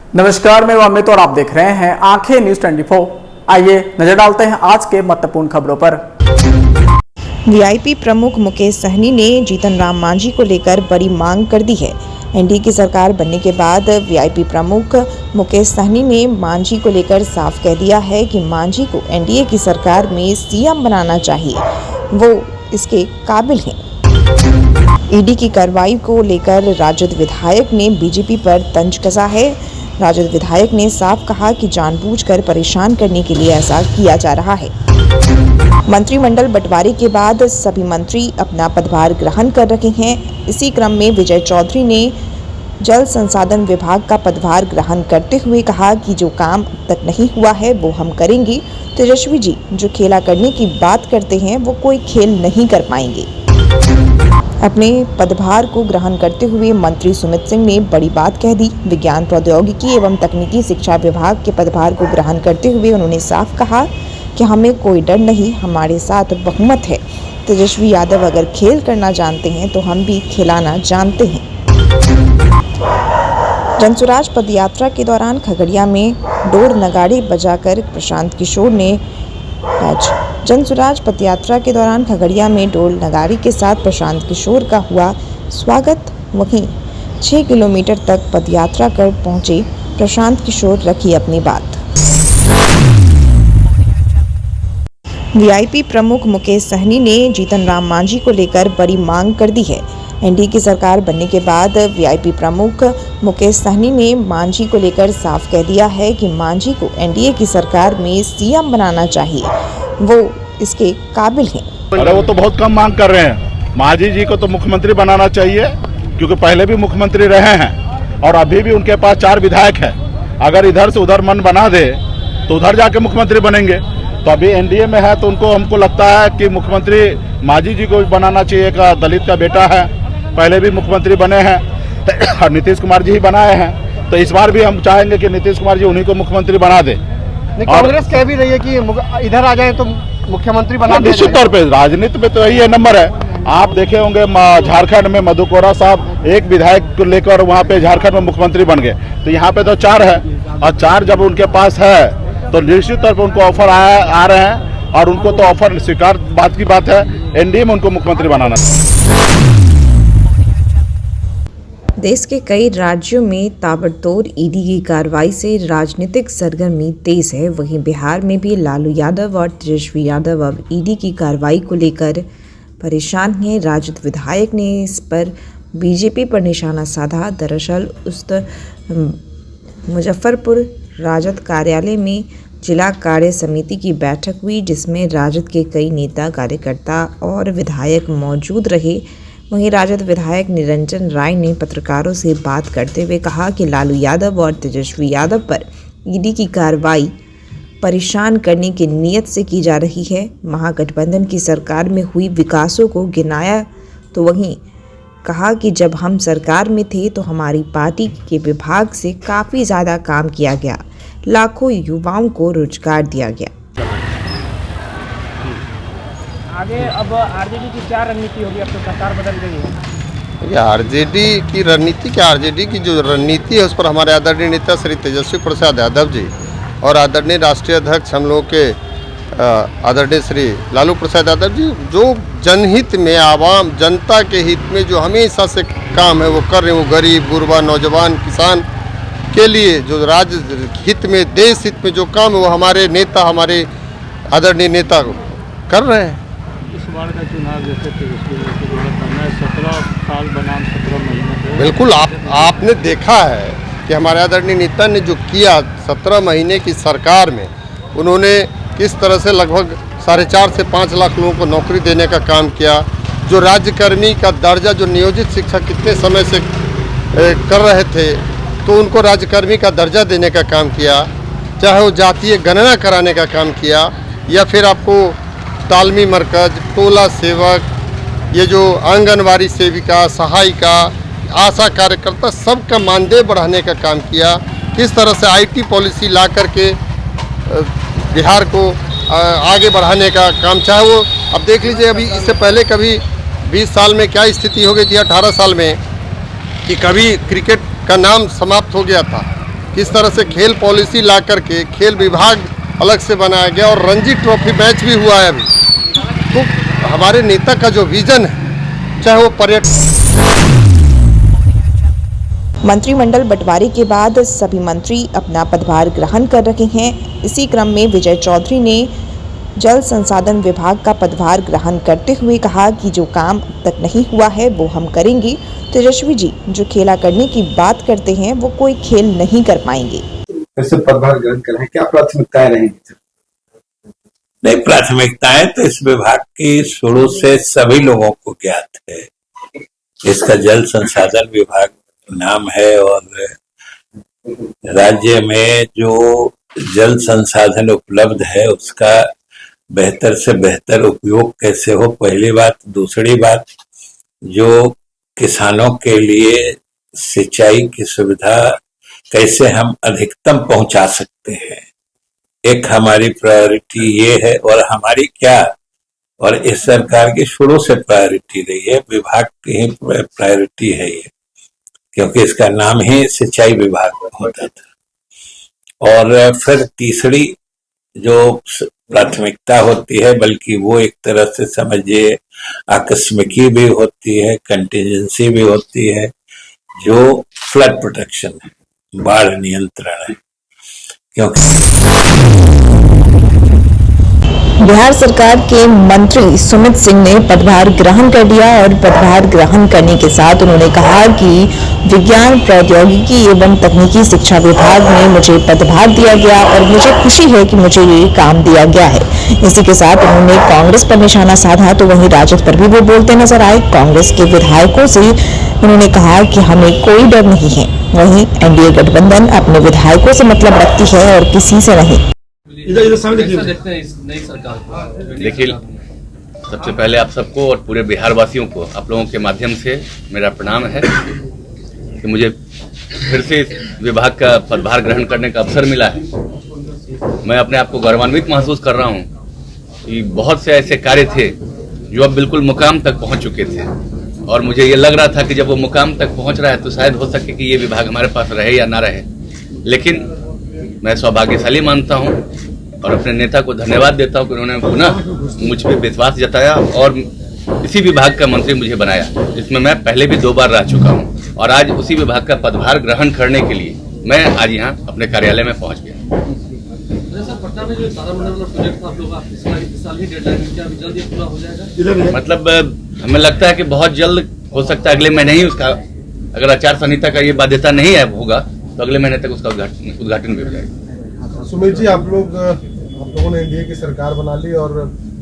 नमस्कार, मैं अमित और आप देख रहे हैं आंखें न्यूज 24। आइए नजर डालते हैं आज के महत्वपूर्ण खबरों पर। वीआईपी प्रमुख मुकेश सहनी ने जीतन राम मांझी को लेकर बड़ी मांग कर दी है। एनडीए की सरकार बनने के बाद वीआईपी प्रमुख मुकेश सहनी ने मांझी को लेकर साफ कह दिया है कि मांझी को एनडीए की सरकार में सीएम बनाना चाहिए, वो इसके काबिल हैं। ईडी की कार्रवाई को लेकर राजद विधायक ने बीजेपी पर तंज कसा है। राजद विधायक ने साफ कहा कि जानबूझकर परेशान करने के लिए ऐसा किया जा रहा है। मंत्रिमंडल बंटवारे के बाद सभी मंत्री अपना पदभार ग्रहण कर रहे हैं। इसी क्रम में विजय चौधरी ने जल संसाधन विभाग का पदभार ग्रहण करते हुए कहा कि जो काम अब तक नहीं हुआ है वो हम करेंगे। तेजस्वी जी जो खेला करने की बात करते हैं वो कोई खेल नहीं कर पाएंगे। अपने पदभार को ग्रहण करते हुए मंत्री सुमित सिंह ने बड़ी बात कह दी। विज्ञान प्रौद्योगिकी एवं तकनीकी शिक्षा विभाग के पदभार को ग्रहण करते हुए उन्होंने साफ कहा कि हमें कोई डर नहीं, हमारे साथ बहुमत है। तेजस्वी यादव अगर खेल करना जानते हैं तो हम भी खिलाना जानते हैं। जनसुराज पदयात्रा के दौरान खगड़िया में डोर नगाड़े बजाकर प्रशांत किशोर ने जनसुराज पदयात्रा के दौरान खगड़िया में डोल नगारी के साथ प्रशांत किशोर का हुआ स्वागत। वहीं 6 किलोमीटर तक पदयात्रा कर पहुंचे प्रशांत किशोर रखी अपनी बात। वीआईपी प्रमुख मुकेश सहनी ने जीतन राम मांझी को लेकर बड़ी मांग कर दी है। एनडीए की सरकार बनने के बाद वीआईपी प्रमुख मुकेश सहनी ने मांझी को लेकर साफ कह दिया है कि मांझी को एनडीए की सरकार में सीएम बनाना चाहिए, वो इसके काबिल हैं। अरे वो तो बहुत कम मांग कर रहे हैं। मांझी जी को तो मुख्यमंत्री बनाना चाहिए, क्योंकि पहले भी मुख्यमंत्री रहे हैं और अभी भी उनके पास 4 विधायक हैं। अगर इधर से उधर मन बना दे तो उधर जाके मुख्यमंत्री बनेंगे। तो अभी एनडीए में है तो हमको लगता है कि मुख्यमंत्री मांझी जी को बनाना चाहिए। एक दलित का बेटा है, पहले भी मुख्यमंत्री बने हैं और नीतीश कुमार जी ही बनाए हैं। तो इस बार भी हम चाहेंगे कि नीतीश कुमार जी उन्हीं को मुख्यमंत्री बना दे। कांग्रेस कह भी रही है कि इधर आ जाए तो मुख्यमंत्री बना दे। निश्चित तौर पे राजनीति में तो यही नंबर है। आप देखे होंगे झारखंड में मधु कोड़ा साहब एक विधायक को लेकर वहाँ पे झारखंड में मुख्यमंत्री बन गए। तो यहाँ पे तो 4 है और 4 जब उनके पास है तो निश्चित तौर पर उनको ऑफर आ रहे हैं और उनको तो ऑफर स्वीकार बात की बात है। एनडीए में उनको मुख्यमंत्री बनाना। देश के कई राज्यों में ताबड़तोड़ ईडी की कार्रवाई से राजनीतिक सरगर्मी तेज है। वहीं बिहार में भी लालू यादव और तेजस्वी यादव अब ईडी की कार्रवाई को लेकर परेशान हैं। राजद विधायक ने इस पर बीजेपी पर निशाना साधा। दरअसल उस मुजफ्फरपुर राजद कार्यालय में जिला कार्य समिति की बैठक हुई, जिसमें राजद के कई नेता, कार्यकर्ता और विधायक मौजूद रहे। वहीं राजद विधायक निरंजन राय ने पत्रकारों से बात करते हुए कहा कि लालू यादव और तेजस्वी यादव पर ईडी की कार्रवाई परेशान करने की नीयत से की जा रही है। महागठबंधन की सरकार में हुई विकासों को गिनाया तो वहीं कहा कि जब हम सरकार में थे तो हमारी पार्टी के विभाग से काफ़ी ज़्यादा काम किया गया, लाखों युवाओं को रोजगार दिया गया। आगे अब आरजेडी की क्या रणनीति होगी? अब तो सरकार बदल गई है। आरजेडी की रणनीति क्या, आरजेडी की जो रणनीति है उस पर हमारे आदरणीय नेता श्री तेजस्वी प्रसाद यादव जी और आदरणीय राष्ट्रीय अध्यक्ष हम लोग के आदरणीय श्री लालू प्रसाद यादव जी जो जनहित में, आवाम जनता के हित में जो हमेशा से काम है वो कर रहे हैं। वो गरीब, गुरबा, नौजवान, किसान के लिए जो राज्य हित में, देश हित में जो काम है वो हमारे नेता, हमारे आदरणीय नेता कर रहे हैं। इस बार का चुनाव जैसे 17 साल बनाम 17 महीने। बिल्कुल आपने देखा है कि हमारे आदरणीय नेता ने जो किया 17 महीने की सरकार में, उन्होंने किस तरह से लगभग 4.5 से 5 लाख लोगों को नौकरी देने का काम किया। जो राज्यकर्मी का दर्जा जो नियोजित शिक्षक कितने समय से कर रहे थे तो उनको राज्यकर्मी का दर्जा देने का काम किया। चाहे वो जातीय गणना कराने का काम किया या फिर आपको तालमी मरकज, टोला सेवक, ये जो आंगनवाड़ी सेविका, सहायिका, आशा कार्यकर्ता, सबका मानदेय बढ़ाने का काम किया। किस तरह से आईटी पॉलिसी ला करके बिहार को आगे बढ़ाने का काम, चाहे वो अब देख लीजिए अभी इससे पहले कभी 20 साल में क्या स्थिति हो गई थी, 18 साल में, कि कभी क्रिकेट का नाम समाप्त हो गया था किस तरह से खेल पॉलिसी ला करके खेल विभाग अलग से बनाया गया और रणजी ट्रॉफी मैच भी हुआ है अभी। तो हमारे नेता का जो विजन है, चाहे वो पर्यटन। मंत्रिमंडल बंटवारे के बाद सभी मंत्री अपना पदभार ग्रहण कर रहे हैं। इसी क्रम में विजय चौधरी ने जल संसाधन विभाग का पदभार ग्रहण करते हुए कहा कि जो काम अब तक नहीं हुआ है वो हम करेंगे। तेजस्वी जी जो खेला करने की बात करते हैं वो कोई खेल नहीं कर पाएंगे। कैसे पदभार ग्रहण कर रहे हैं, क्या प्राथमिकताएं रहेंगी? नहीं, प्राथमिकताएं तो इस विभाग की शुरू से सभी लोगों को ज्ञात है। इसका जल संसाधन विभाग नाम है और राज्य में जो जल संसाधन उपलब्ध है उसका बेहतर से बेहतर उपयोग कैसे हो, पहली बात। दूसरी बात, जो किसानों के लिए सिंचाई की सुविधा कैसे हम अधिकतम पहुंचा सकते हैं, एक हमारी प्रायोरिटी ये है। और हमारी क्या, और इस सरकार की शुरू से प्रायोरिटी रही है, विभाग की ही प्रायोरिटी है ये, क्योंकि इसका नाम ही सिंचाई विभाग होता था। और फिर तीसरी जो प्राथमिकता होती है, बल्कि वो एक तरह से समझिए आकस्मिकी भी होती है, कंटीजेंसी भी होती है, जो फ्लड प्रोटेक्शन है, बाढ़ नियंत्रण है। क्योंकि बिहार सरकार के मंत्री सुमित सिंह ने पदभार ग्रहण कर लिया और पदभार ग्रहण करने के साथ उन्होंने कहा कि विज्ञान प्रौद्योगिकी एवं तकनीकी शिक्षा विभाग में मुझे पदभार दिया गया और मुझे खुशी है कि मुझे ये काम दिया गया है। इसी के साथ उन्होंने कांग्रेस पर निशाना साधा तो वहीं राजद पर भी वो बोलते नजर आए। कांग्रेस के विधायकों से उन्होंने कहा कि हमें कोई डर नहीं है, वहीं एनडीए गठबंधन अपने विधायकों से मतलब रखती है और किसी से नहीं। देखते हैं इस नई सरकार को। देखिए, सबसे पहले आप सबको और पूरे बिहार वासियों को आप लोगों के माध्यम से मेरा प्रणाम है कि मुझे फिर से इस विभाग का पदभार ग्रहण करने का अवसर मिला है। मैं अपने आप को गौरवान्वित महसूस कर रहा हूं कि बहुत से ऐसे कार्य थे जो अब बिल्कुल मुकाम तक पहुंच चुके थे और मुझे ये लग रहा था कि जब वो मुकाम तक पहुंच रहा है तो शायद हो सके कि ये विभाग हमारे पास रहे या ना रहे। लेकिन मैं सौभाग्यशाली मानता हूं और अपने नेता को धन्यवाद देता हूं कि उन्होंने पुनः मुझ पर विश्वास जताया और इसी विभाग का मंत्री मुझे बनाया, जिसमें मैं पहले भी 2 बार रह चुका हूं। और आज उसी विभाग का पदभार ग्रहण करने के लिए मैं आज यहाँ अपने कार्यालय में पहुंच गया। पटना में जो तारामंडल प्रोजेक्ट था आप लोग इस साल ही डेडलाइन है, क्या जल्द ये पूरा हो जाएगा? मतलब हमें लगता है कि बहुत जल्द हो सकता है, अगले महीने ही उसका, अगर आचार संहिता का ये बाध्यता नहीं है होगा तो अगले महीने तक उसका उद्घाटन भी हो जाएगा। सुमित जी, आप लोगों ने एनडीए की सरकार बना ली और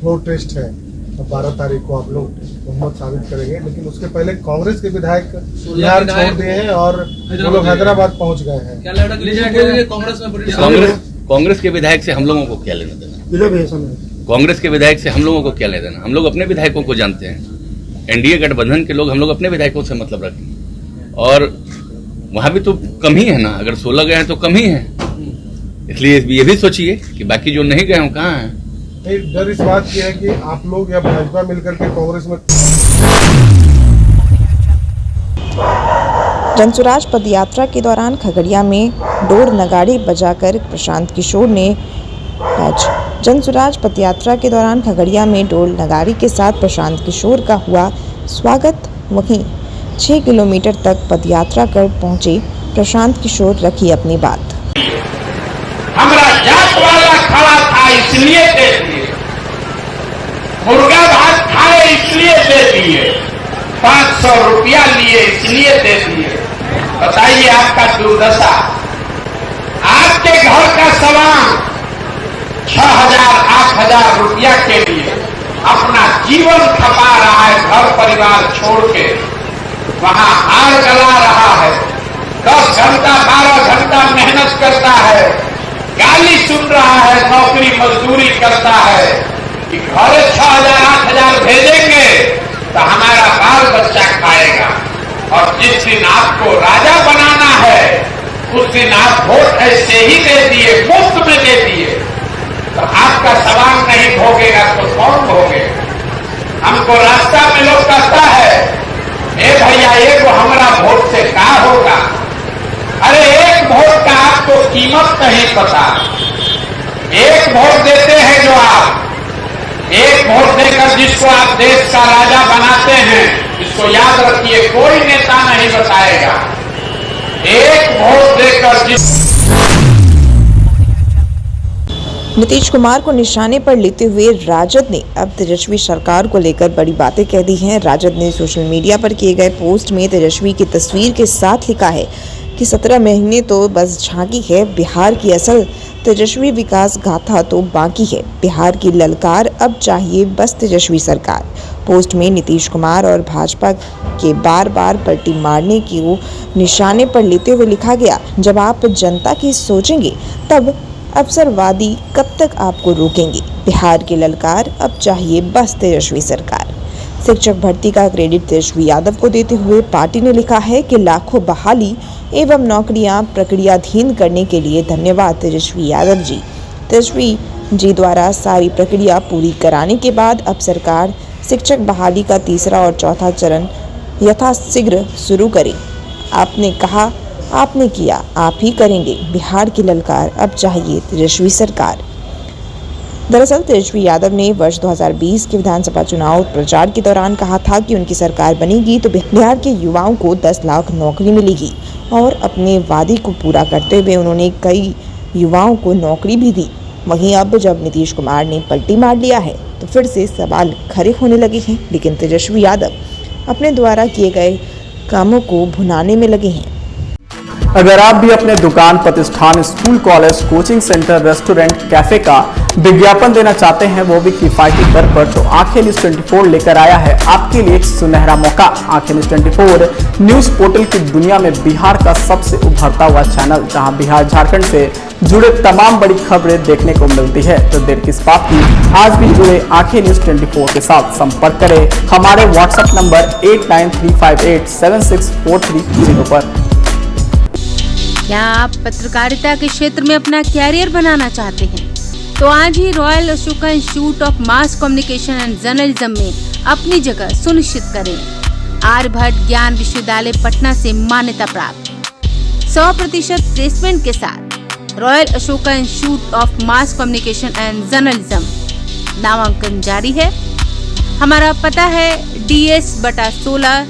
फ्लोर टेस्ट है, 12 तारीख को आप लोग बहुमत साबित करेंगे, लेकिन उसके पहले कांग्रेस के विधायक बिहार छोड़ दिए हैं और वो लोग हैदराबाद पहुंच गए हैं। क्या लगता है कांग्रेस में कांग्रेस के विधायक से हम लोगों को क्या लेना देना? कांग्रेस के विधायक से हम लोगों को क्या लेना देना? हम लोग अपने विधायकों को जानते हैं। एनडीए गठबंधन के लोग हम लोग अपने विधायकों से मतलब रखेंगे और वहां भी तो कम ही है ना, अगर 16 गए हैं तो कम ही है, इसलिए ये भी सोचिए कि बाकी जो नहीं गए हो कहाँ हैं। डर इस बात की है कि आप लोग या भाजपा मिलकर के कांग्रेस में। जनसुराज पदयात्रा के दौरान खगड़िया में डोर नगाड़े बजाकर प्रशांत किशोर ने जनसुराज पदयात्रा के दौरान खगड़िया में डोर नगाड़े के साथ प्रशांत किशोर का हुआ स्वागत। वहीं 6 किलोमीटर तक पदयात्रा कर पहुंचे प्रशांत किशोर रखी अपनी बात। हमारा जात वाला खड़ा था इसलिए दे दिए, मुर्गा भात खाए इसलिए दे दिए, 500 रुपया लिए इसलिए दे दिए। बताइए आपका दुर्दशा। आपके घर का सामान 6,000-8,000 रुपया के लिए अपना जीवन खपा रहा है, घर परिवार छोड़ के वहां हार गला रहा है, 10 घंटा 12 घंटा मेहनत करता है, गाली सुन रहा है, नौकरी मजदूरी करता है कि घर 6,000-8,000 भेजेंगे तो हमारा बाल बच्चा खाएगा। और जिस दिन आपको राजा बनाना है उस दिन आप वोट ऐसे ही दे दिए, मुफ्त में दे दिए, तो आपका सवाल नहीं भोगेगा तो कौन भोगेगा? हमको रास्ता में लोग कहता है ए भैया एगो हमारा वोट से क्या होगा, अरे एक वोट का आपको कीमत नहीं पता। एक वोट देते हैं जो आप, एक वोट देकर जिसको आप देश का राजा बनाते हैं, इसको याद रखिए, कोई नेता नहीं बताएगा। एक वोट देकर जिस नीतीश कुमार को निशाने पर लेते हुए राजद ने अब तेजस्वी सरकार को लेकर बड़ी बातें कह दी हैं। राजद ने सोशल मीडिया पर किए गए पोस्ट में तेजस्वी की तस्वीर के साथ लिखा है कि 17 महीने तो बस झांकी है, बिहार की असल तेजस्वी विकास गाथा तो बाकी है, बिहार की ललकार अब चाहिए बस तेजस्वी सरकार। पोस्ट में नीतीश कुमार और भाजपा के बार बार पलटी मारने की निशाने पर लेते हुए लिखा गया, जब आप जनता की सोचेंगे तब अवसरवादी कब तक आपको रोकेंगे, बिहार की ललकार अब चाहिए बस तेजस्वी सरकार। शिक्षक भर्ती का क्रेडिट तेजस्वी यादव को देते हुए पार्टी ने लिखा है कि लाखों बहाली एवं नौकरियां प्रक्रियाधीन करने के लिए धन्यवाद तेजस्वी यादव जी। तेजस्वी जी द्वारा सारी प्रक्रिया पूरी कराने के बाद अब सरकार शिक्षक बहाली का तीसरा और चौथा चरण यथाशीघ्र शुरू करे। आपने कहा, आपने किया, आप ही करेंगे, बिहार की ललकार अब चाहिए तेजस्वी सरकार। दरअसल तेजस्वी यादव ने वर्ष 2020 के विधानसभा चुनाव प्रचार के दौरान कहा था कि उनकी सरकार बनेगी तो बिहार के युवाओं को 10 लाख नौकरी मिलेगी और अपने वादे को पूरा करते हुए उन्होंने कई युवाओं को नौकरी भी दी। वहीं अब जब नीतीश कुमार ने पलटी मार लिया है तो फिर से सवाल खड़े होने लगे हैं, लेकिन तेजस्वी यादव अपने द्वारा किए गए कामों को भुनाने में लगे हैं। अगर आप भी अपने दुकान, प्रतिष्ठान, school, college, coaching centre, restaurant, cafe का विज्ञापन देना चाहते हैं, वो भी किफायती दर पर, तो आंखें न्यूज 24 लेकर आया है आपके लिए एक सुनहरा मौका। आंखें न्यूज 24 न्यूज पोर्टल की दुनिया में बिहार का सबसे उभरता हुआ चैनल, जहां बिहार झारखंड से जुड़े तमाम बड़ी खबरें देखने को मिलती है। तो देर किस बात की, आज भी जुड़े आंखें न्यूज 24 के साथ संपर्क करें हमारे व्हाट्सएप नंबर 8935876430 पर। क्या आप पत्रकारिता के क्षेत्र में अपना कैरियर बनाना चाहते हैं? तो आज ही royal Ashoka institute of mass communication and journalism में अपनी जगह सुनिश्चित करें। आर्यभट्ट ज्ञान विश्वविद्यालय पटना से मान्यता प्राप्त 100% प्लेसमेंट के साथ royal Ashoka institute of mass communication and journalism नामांकन जारी है। हमारा पता है DS/16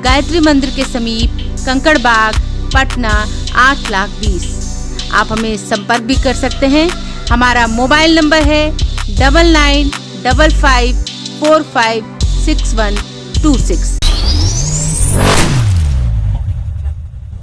गायत्री मंदिर के समीप, कंकड़ बाग, पटना 8,20,000। आप हमें संपर्क भी कर सकते हैं। हमारा मोबाइल नंबर है 9955456126।